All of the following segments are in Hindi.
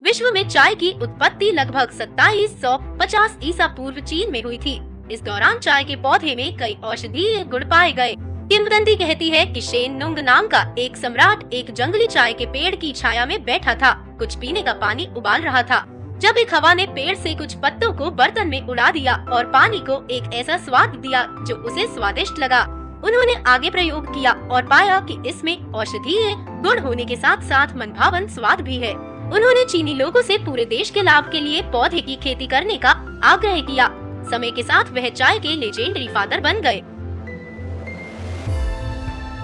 विश्व में चाय की उत्पत्ति लगभग 2750 ईसा पूर्व चीन में हुई थी। इस दौरान चाय के पौधे में कई औषधीय गुण पाए गए। किंवदंती कहती है कि शेन नुंग नाम का एक सम्राट एक जंगली चाय के पेड़ की छाया में बैठा था। कुछ पीने का पानी उबाल रहा था जब एक हवा ने पेड़ से कुछ पत्तों को बर्तन में उड़ा दिया और पानी को एक ऐसा स्वाद दिया जो उसे स्वादिष्ट लगा। उन्होंने आगे प्रयोग किया और पाया कि इसमें औषधीय गुण होने के साथ साथ मनभावन स्वाद भी है। उन्होंने चीनी लोगों से पूरे देश के लाभ के लिए पौधे की खेती करने का आग्रह किया। समय के साथ वह चाय के लेजेंडरी फादर बन गए।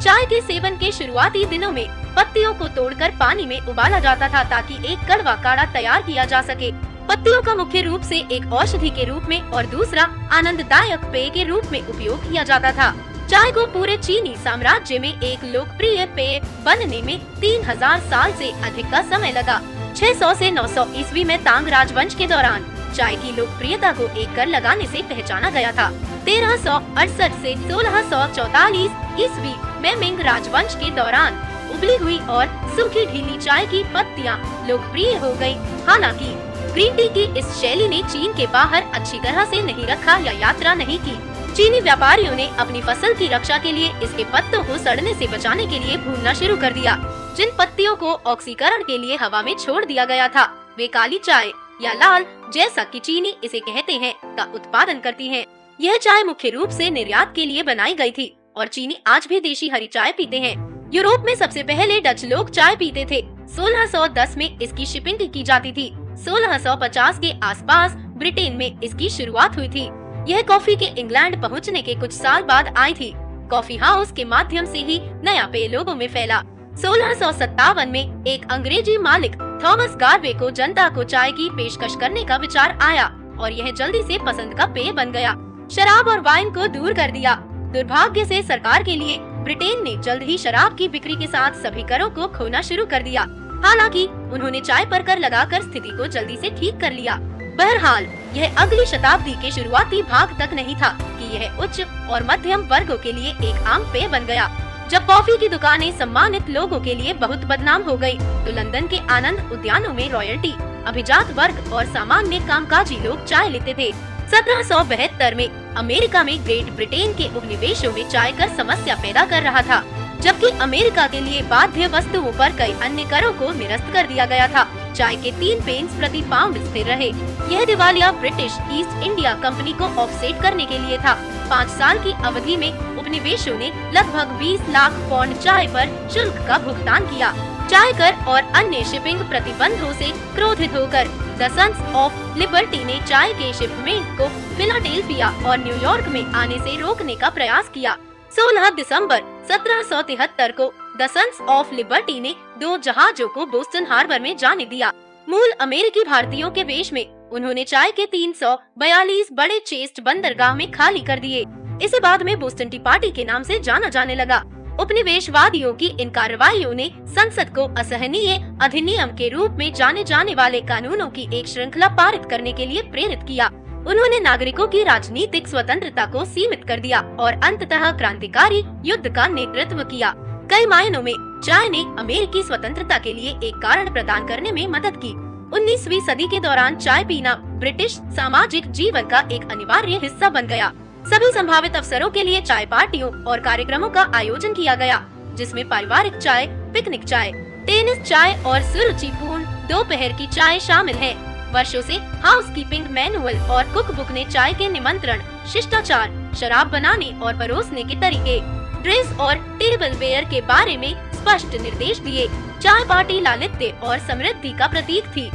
चाय के सेवन के शुरुआती दिनों में पत्तियों को तोड़कर पानी में उबाला जाता था ताकि एक कड़वा काढ़ा तैयार किया जा सके। पत्तियों का मुख्य रूप से एक औषधि के रूप में और दूसरा आनंददायक पेय के रूप में उपयोग किया जाता था। चाय को पूरे चीनी साम्राज्य में एक लोकप्रिय पेय बनने में 3000 साल से अधिक का समय लगा। 600 से 900 ईस्वी में तांग राजवंश के दौरान चाय की लोकप्रियता को एक कर लगाने से पहचाना गया था। 1368 से 1644 ईस्वी में मिंग राजवंश के दौरान उबली हुई और सूखी ढीली चाय की पत्तियां लोकप्रिय हो गयी। हालांकि ग्रीन टी की इस शैली ने चीन के बाहर अच्छी तरह से नहीं रखा या यात्रा नहीं की। चीनी व्यापारियों ने अपनी फसल की रक्षा के लिए इसके पत्तों को सड़ने से बचाने के लिए भूनना शुरू कर दिया। जिन पत्तियों को ऑक्सीकरण के लिए हवा में छोड़ दिया गया था वे काली चाय या लाल, जैसा कि चीनी इसे कहते हैं, का उत्पादन करती हैं। यह चाय मुख्य रूप से निर्यात के लिए बनाई गई थी और चीनी आज भी देशी हरी चाय पीते हैं। यूरोप में सबसे पहले डच लोग चाय पीते थे। 1610 में इसकी शिपिंग की जाती थी। 1650 के आसपास ब्रिटेन में इसकी शुरुआत हुई थी। यह कॉफी के इंग्लैंड पहुंचने के कुछ साल बाद आई थी। कॉफी हाउस के माध्यम से ही नया पेय लोगों में फैला। 1657 में एक अंग्रेजी मालिक थॉमस गार्वे को जनता को चाय की पेशकश करने का विचार आया और यह जल्दी से पसंद का पेय बन गया। शराब और वाइन को दूर कर दिया। दुर्भाग्य से सरकार के लिए ब्रिटेन ने जल्द ही शराब की बिक्री के साथ सभी करों को खोना शुरू कर दिया। हालांकि उन्होंने चाय पर कर लगाकर स्थिति को जल्दी से ठीक कर लिया। बहरहाल यह अगली शताब्दी के शुरुआती भाग तक नहीं था कि यह उच्च और मध्यम वर्गों के लिए एक आम पेय बन गया। जब कॉफी की दुकानें सम्मानित लोगों के लिए बहुत बदनाम हो गयी, तो लंदन के आनंद उद्यानों में रॉयल्टी, अभिजात वर्ग और सामान्य कामकाजी लोग चाय लेते थे। 1772 में अमेरिका में ग्रेट ब्रिटेन के उपनिवेशों में चाय कर समस्या पैदा कर रहा था, जबकि अमेरिका के लिए बाध्य वस्तुओं पर कई अन्य करों को निरस्त कर दिया गया था। चाय के 3 पेंस प्रति पाउंड स्थिर रहे। यह दिवालिया ब्रिटिश ईस्ट इंडिया कंपनी को ऑफसेट करने के लिए था। 5 साल की अवधि में उपनिवेशों ने लगभग 20 लाख पौंड चाय पर शुल्क का भुगतान किया। चाय कर और अन्य शिपिंग प्रतिबंधों से क्रोधित होकर द सन्स ऑफ लिबर्टी ने चाय के शिपमेंट को फिलाडेल्फिया और न्यूयॉर्क में आने से रोकने का प्रयास किया। 16 दिसंबर 1773 को द सन्स ऑफ लिबर्टी ने 2 जहाजों को बोस्टन हार्बर में जाने दिया। मूल अमेरिकी भारतीयों के वेश में उन्होंने चाय के 342 बड़े चेस्ट बंदरगाह में खाली कर दिए। इसे बाद में बोस्टन टी पार्टी के नाम से जाना जाने लगा। उपनिवेशवादियों की इन कार्रवाइयों ने संसद को असहनीय अधिनियम के रूप में जाने जाने वाले कानूनों की एक श्रृंखला पारित करने के लिए प्रेरित किया। उन्होंने नागरिकों की राजनीतिक स्वतंत्रता को सीमित कर दिया और अंततः क्रांतिकारी युद्ध का नेतृत्व किया। कई मायनों में चाय ने अमेरिकी स्वतंत्रता के लिए एक कारण प्रदान करने में मदद की। 19वीं सदी के दौरान चाय पीना ब्रिटिश सामाजिक जीवन का एक अनिवार्य हिस्सा बन गया। सभी संभावित अवसरों के लिए चाय पार्टियों और कार्यक्रमों का आयोजन किया गया, जिसमें पारिवारिक चाय, पिकनिक चाय, टेनिस चाय और सुरुचिपूर्ण दोपहर की चाय शामिल है। वर्षों से हाउसकीपिंग मैनुअल और कुक बुक ने चाय के निमंत्रण, शिष्टाचार, शराब बनाने और परोसने के तरीके, ड्रेस और टेबल वेयर के बारे में स्पष्ट निर्देश दिए। चाय पार्टी लालित्य और समृद्धि का प्रतीक थी।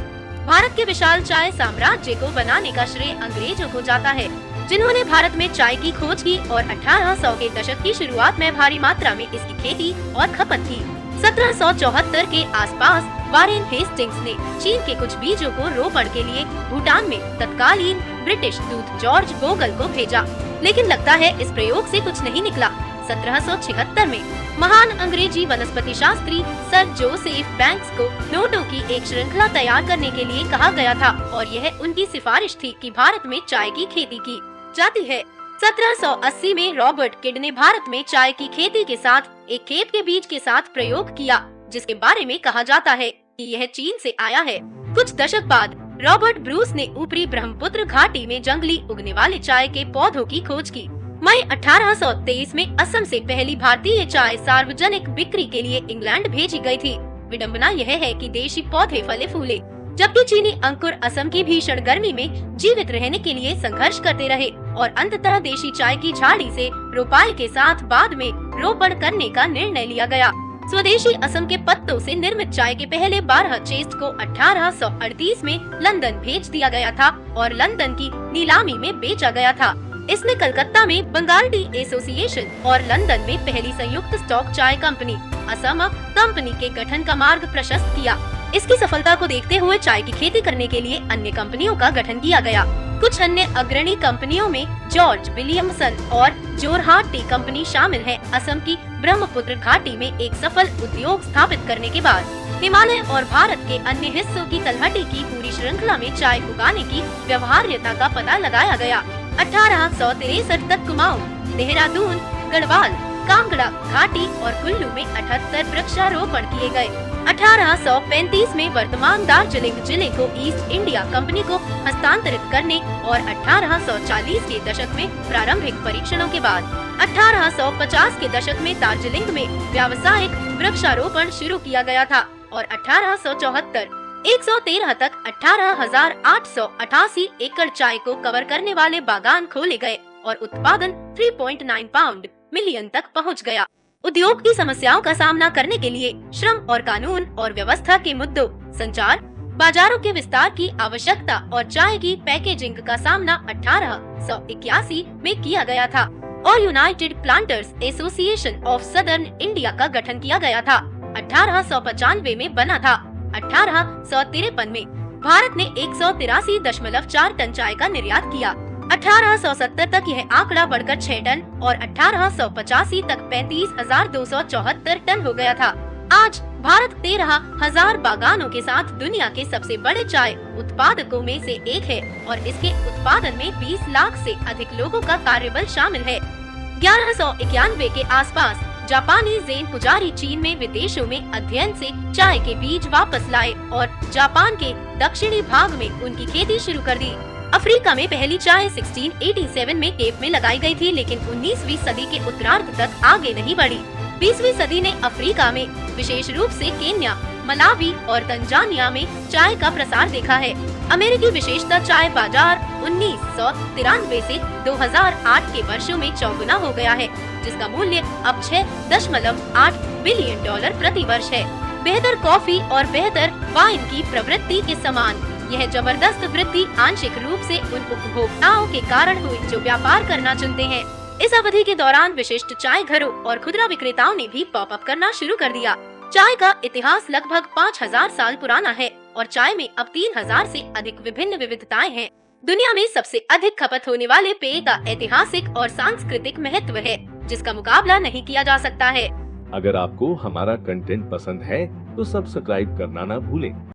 भारत के विशाल चाय साम्राज्य को बनाने का श्रेय अंग्रेजों को जाता है, जिन्होंने भारत में चाय की खोज की और 1800 के दशक की शुरुआत में भारी मात्रा में इसकी खेती और खपत की। 1774 के आसपास वारेन हेस्टिंग्स ने चीन के कुछ बीजों को रोपण के लिए भूटान में तत्कालीन ब्रिटिश दूत जॉर्ज बोगल को भेजा, लेकिन लगता है इस प्रयोग से कुछ नहीं निकला। 1776 में महान अंग्रेजी वनस्पति शास्त्री सर जोसेफ बैंक्स को नोटों की एक श्रृंखला तैयार करने के लिए कहा गया था और यह उनकी सिफारिश थी कि भारत में चाय की खेती की जाती है। 1780 में रॉबर्ट किड ने भारत में चाय की खेती के साथ एक खेप के बीज के साथ प्रयोग किया, जिसके बारे में कहा जाता है कि यह चीन से आया है। कुछ दशक बाद रॉबर्ट ब्रूस ने ऊपरी ब्रह्मपुत्र घाटी में जंगली उगने वाले चाय के पौधों की खोज की। मई 1823 में असम से पहली भारतीय चाय सार्वजनिक बिक्री के लिए इंग्लैंड भेजी गई थी। विडंबना यह है कि देशी पौधे फले फूले, जबकि चीनी अंकुर असम की भीषण गर्मी में जीवित रहने के लिए संघर्ष करते रहे और अंततः देशी चाय की झाड़ी से रोपाई के साथ बाद में रोपण करने का निर्णय लिया गया। स्वदेशी असम के पत्तों से निर्मित चाय के पहले 12 चेस्ट को 1838 में लंदन भेज दिया गया था और लंदन की नीलामी में बेचा गया था। इसने कलकत्ता में बंगाल टी एसोसिएशन और लंदन में पहली संयुक्त स्टॉक चाय कंपनी असम कंपनी के गठन का मार्ग प्रशस्त किया। इसकी सफलता को देखते हुए चाय की खेती करने के लिए अन्य कंपनियों का गठन किया गया। कुछ अन्य अग्रणी कंपनियों में जॉर्ज विलियमसन और जोरहाट टी कंपनी शामिल है। असम की ब्रह्मपुत्र घाटी में एक सफल उद्योग स्थापित करने के बाद हिमालय और भारत के अन्य हिस्सों की तलहटी की पूरी श्रृंखला में चाय उगाने की व्यवहार्यता का पता लगाया गया। 1863 तक कुमाऊं, देहरादून, गढ़वाल, कांगड़ा घाटी और कुल्लू में 78 वृक्षारोपण किए गए। 1835 में वर्तमान दार्जिलिंग जिले को ईस्ट इंडिया कंपनी को हस्तांतरित करने और 1840 के दशक में प्रारंभिक परीक्षणों के बाद 1850 के दशक में दार्जिलिंग में व्यावसायिक वृक्षारोपण शुरू किया गया था और 1874-113 तक 18,888 एकड़ चाय को कवर करने वाले बागान खोले गए और उत्पादन 3.9 पाउंड मिलियन तक पहुंच गया। उद्योग की समस्याओं का सामना करने के लिए श्रम और कानून और व्यवस्था के मुद्दों, संचार, बाजारों के विस्तार की आवश्यकता और चाय की पैकेजिंग का सामना 1881 में किया गया था और United planters association of southern India का गठन किया गया था। 1895 में बना था। 1853 में भारत ने 183.4 टन चाय का निर्यात किया। 1870 तक यह आंकड़ा बढ़कर 6 टन और 1885 तक 35,274 टन हो गया था। आज भारत 13,000 बागानों के साथ दुनिया के सबसे बड़े चाय उत्पादकों में से एक है और इसके उत्पादन में 20 लाख से अधिक लोगों का कार्यबल शामिल है। 1191 के आसपास जापानी ज़ेन पुजारी चीन में विदेशों में अध्ययन से चाय के बीज वापस लाए और जापान के दक्षिणी भाग में उनकी खेती शुरू कर दी। अफ्रीका में पहली चाय 1687 में केप में लगाई गई थी, लेकिन 19वीं सदी के उत्तरार्ध तक आगे नहीं बढ़ी। 20वीं सदी ने अफ्रीका में विशेष रूप से केन्या, मलावी और तंजानिया में चाय का प्रसार देखा है। अमेरिकी विशेषता चाय बाजार 1993 से 2008 के वर्षों में चौगुना हो गया है, जिसका मूल्य अब $6.8 बिलियन प्रति वर्ष है। बेहतर कॉफी और बेहतर वाइन की प्रवृत्ति के समान यह जबरदस्त वृद्धि आंशिक रूप से उन उपभोक्ताओं के कारण हुई जो व्यापार करना चुनते हैं। इस अवधि के दौरान विशिष्ट चाय घरों और खुदरा विक्रेताओं ने भी पॉप अप करना शुरू कर दिया। चाय का इतिहास लगभग 5000 साल पुराना है और चाय में अब 3000 से अधिक विभिन्न विविधताएं हैं। दुनिया में सबसे अधिक खपत होने वाले पेय का ऐतिहासिक और सांस्कृतिक महत्व है, जिसका मुकाबला नहीं किया जा सकता है। अगर आपको हमारा कंटेंट पसंद है तो सब्सक्राइब करना ना भूलें।